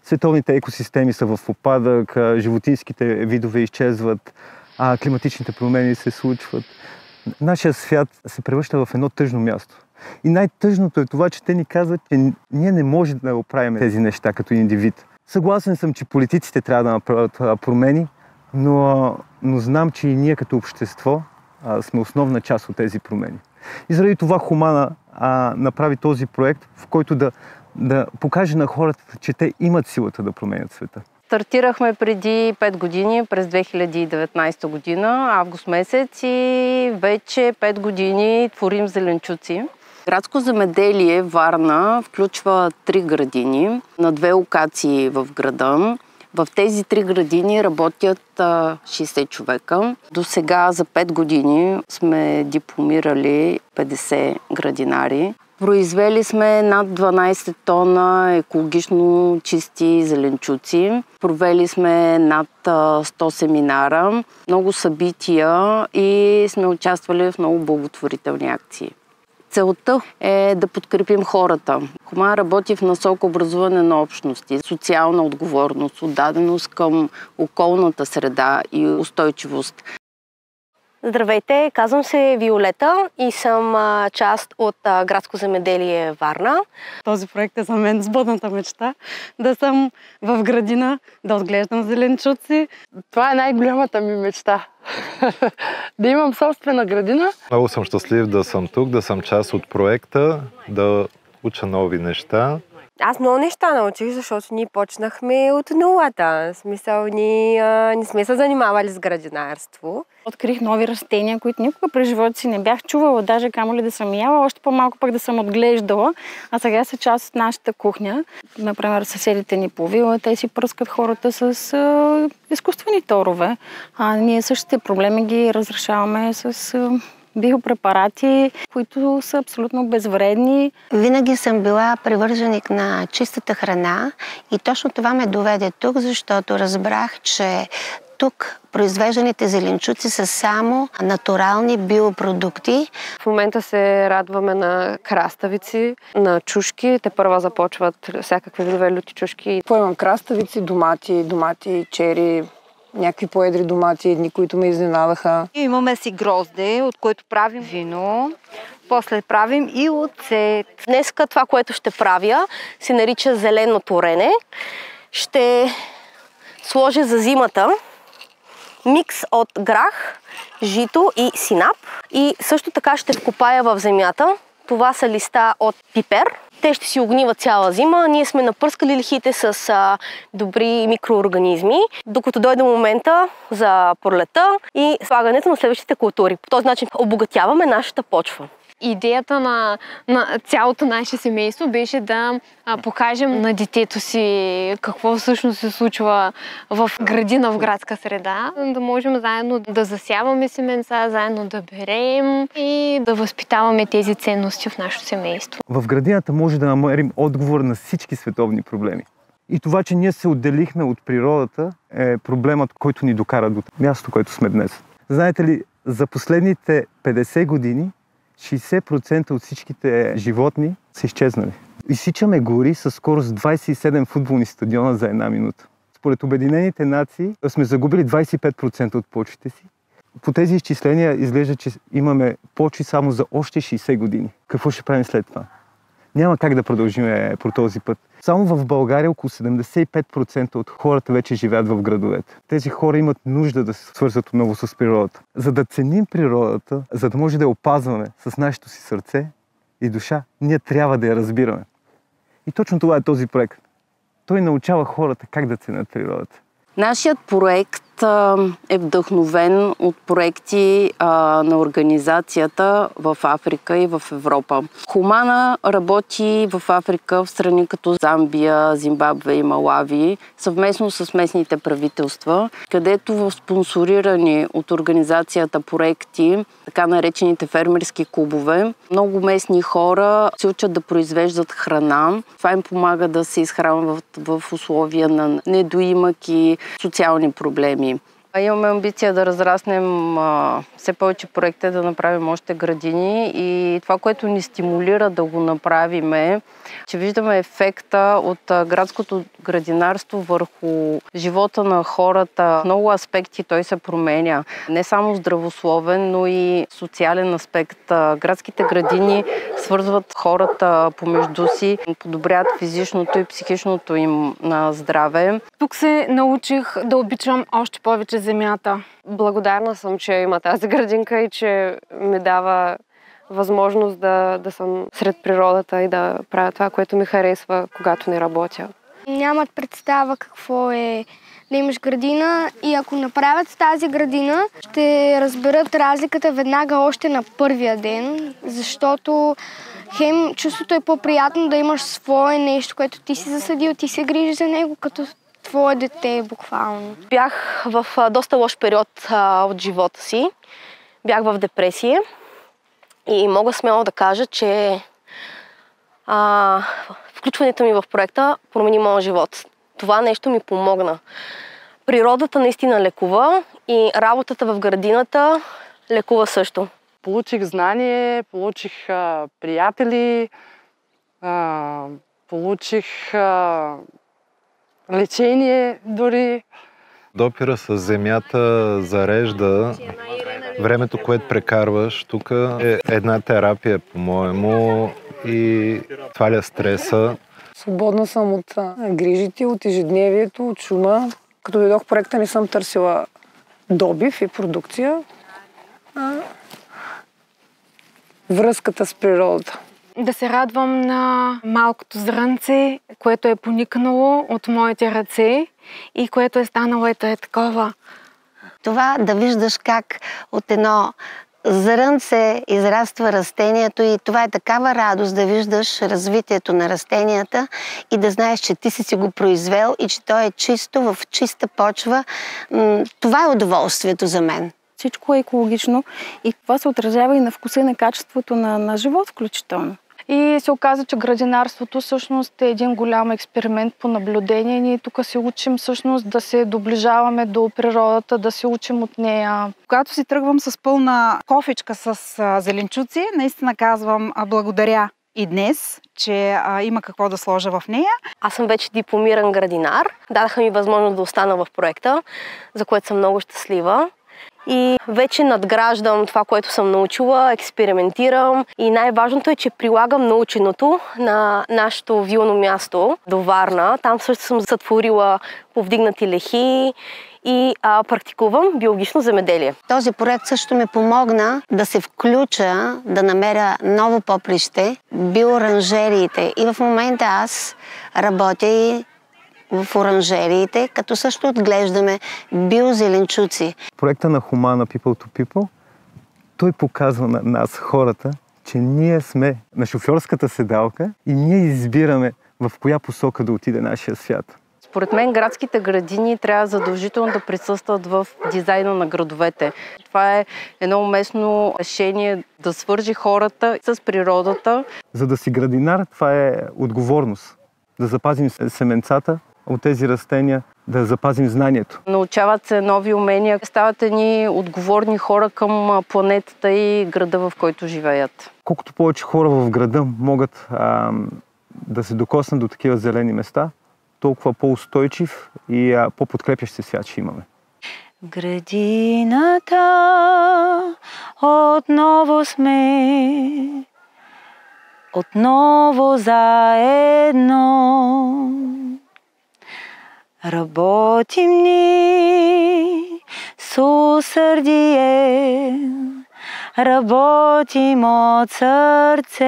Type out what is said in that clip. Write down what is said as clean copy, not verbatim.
Световните екосистеми са в упадък, животинските видове изчезват, климатичните промени се случват. Нашия свят се превръща в едно тъжно място. И най-тъжното е това, че те ни казват, че ние не можем да оправим тези неща като индивид. Съгласен съм, че политиците трябва да направят промени, но знам, че и ние като общество сме основна част от тези промени. И заради това Хумана направи този проект, в който да покаже на хората, че те имат силата да променят света. Стартирахме преди 5 години, през 2019 година, август месец, и вече 5 години творим зеленчуци. Градско земеделие Варна включва 3 градини на 2 локации в града. В тези 3 градини работят 60 човека. До сега за 5 години сме дипломирали 50 градинари. Произвели сме над 12 тона екологично чисти зеленчуци. Провели сме над 100 семинара, много събития и сме участвали в много благотворителни акции. Целта е да подкрепим хората. Хумана работи в насока образуване на общности, социална отговорност, отдаденост към околната среда и устойчивост. Здравейте, казвам се Виолета и съм част от Градско земеделие Варна. Този проект е за мен сбъдната мечта. Да съм в градина, да отглеждам зеленчуци. Това е най-голямата ми мечта. Да имам собствена градина. Много съм щастлив да съм тук, да съм част от проекта, да уча нови неща. Аз много неща научих, защото ние почнахме от нулата. В смисъл, ние не сме се занимавали с градинарство. Открих нови растения, които никога през живота си не бях чувала, даже камо ли да съм яла, още по-малко пък да съм отглеждала. А сега са част от нашата кухня. Например, съседите ни по вила, те си пръскат хората с изкуствени торове. Ние същите проблеми ги разрешаваме с биопрепарати, които са абсолютно безвредни. Винаги съм била привърженик на чистата храна и точно това ме доведе тук, защото разбрах, че тук произвежданите зеленчуци са само натурални биопродукти. В момента се радваме на краставици, на чушки. Те първа започват всякакви видове люти чушки. Поемам краставици, домати, чери, някакви поедри домати, едни, които ме изненадаха. Имаме си грозде, от което правим вино. После правим и оцет. Днеска това, което ще правя, се нарича зелено торене. Ще сложа за зимата микс от грах, жито и синап. И също така ще вкопая в земята. Това са листа от пипер. Те ще си огниват цяла зима. Ние сме напърскали лихите с добри микроорганизми, докато дойде момента за пролета и слагането на следващите култури. По този начин обогатяваме нашата почва. Идеята на цялото наше семейство беше да покажем на детето си какво всъщност се случва в градина, в градска среда. Да можем заедно да засяваме семенца, заедно да берем и да възпитаваме тези ценности в нашето семейство. В градината може да намерим отговор на всички световни проблеми. И това, че ние се отделихме от природата, е проблемът, който ни докара до мястото, което сме днес. Знаете ли, за последните 50 години 60% от всичките животни са изчезнали. Изсичаме гори със скорост 27 футболни стадиона за една минута. Според Обединените нации сме загубили 25% от почвите си. По тези изчисления изглежда, че имаме почви само за още 60 години. Какво ще правим след това? Няма как да продължим по този път. Само в България около 75% от хората вече живеят в градовете. Тези хора имат нужда да се свързват отново с природата. За да ценим природата, за да може да я опазваме с нашето си сърце и душа, ние трябва да я разбираме. И точно това е този проект. Той научава хората как да ценят природата. Нашият проект е вдъхновен от проекти на организацията в Африка и в Европа. Хумана работи в Африка в страни като Замбия, Зимбабве и Малави, съвместно с местните правителства, където в спонсорирани от организацията проекти, така наречените фермерски клубове, много местни хора се учат да произвеждат храна. Това им помага да се изхранват в условия на недоимък и социални проблеми. Имаме амбиция да разраснем все повече проекти, да направим още градини и това, което ни стимулира да го направим е, че виждаме ефекта от градското градинарство върху живота на хората. В много аспекти той се променя. Не само здравословен, но и социален аспект. Градските градини свързват хората помежду си, подобряват физичното и психичното им здраве. Тук се научих да обичам още повече земята. Благодарна съм, че има тази градинка и че ми дава възможност да съм сред природата и да правя това, което ми харесва, когато не работя. Нямат представа какво е да имаш градина и ако направят тази градина, ще разберат разликата веднага още на първия ден, защото хем чувството е по-приятно да имаш свое нещо, което ти си засадил, ти се грижиш за него като твое дете буквално. Бях в доста лош период от живота си. Бях в депресия и мога смело да кажа, че включването ми в проекта промени моя живот. Това нещо ми помогна. Природата наистина лекува и работата в градината лекува също. Получих знание, получих приятели, получих лечение дори. Допира с земята зарежда времето, което прекарваш. Тук е една терапия, по-моему, и сваля стреса. Свободна съм от грижите, от ежедневието, от шума. Като дойдох в проекта, не съм търсила добив и продукция, а връзката с природата. Да се радвам на малкото зрънце, което е поникнало от моите ръце и което е станало ето е такова. Това да виждаш как от едно зрънце израства растението и това е такава радост да виждаш развитието на растенията и да знаеш, че ти си го произвел и че то е чисто, в чиста почва. Това е удоволствието за мен. Всичко е екологично и това се отразява и на вкуса и на качеството на живот включително. И се оказа, че градинарството всъщност е един голям експеримент по наблюдение. Ние тук се учим всъщност да се доближаваме до природата, да се учим от нея. Когато си тръгвам с пълна кофичка с зеленчуци, наистина казвам благодаря и днес, че има какво да сложа в нея. Аз съм вече дипломиран градинар. Дадаха ми възможност да остана в проекта, за което съм много щастлива. И вече надграждам това, което съм научила, експериментирам и най-важното е, че прилагам наученото на нашето вилно място до Варна. Там също съм сътворила повдигнати лехи и практикувам биологично земеделие. Този проект също ми помогна да се включа, да намеря ново поприще, биооранжериите. И в момента аз работя и в оранжериите, като също отглеждаме биозеленчуци. Проекта на Humana People to People, той показва на нас, хората, че ние сме на шофьорската седалка и ние избираме в коя посока да отиде нашия свят. Според мен градските градини трябва задължително да присъстват в дизайна на градовете. Това е едно уместно решение да свържи хората с природата. За да си градинар, това е отговорност. Да запазим семенцата от тези растения, да запазим знанието. Научават се нови умения, стават едни отговорни хора към планетата и града, в който живеят. Колкото повече хора в града могат да се докоснат до такива зелени места, толкова по-устойчив и по-подкрепящ се свят ще имаме. Градината отново сме, отново заедно. Работим ни с усърдие, работим от сърце.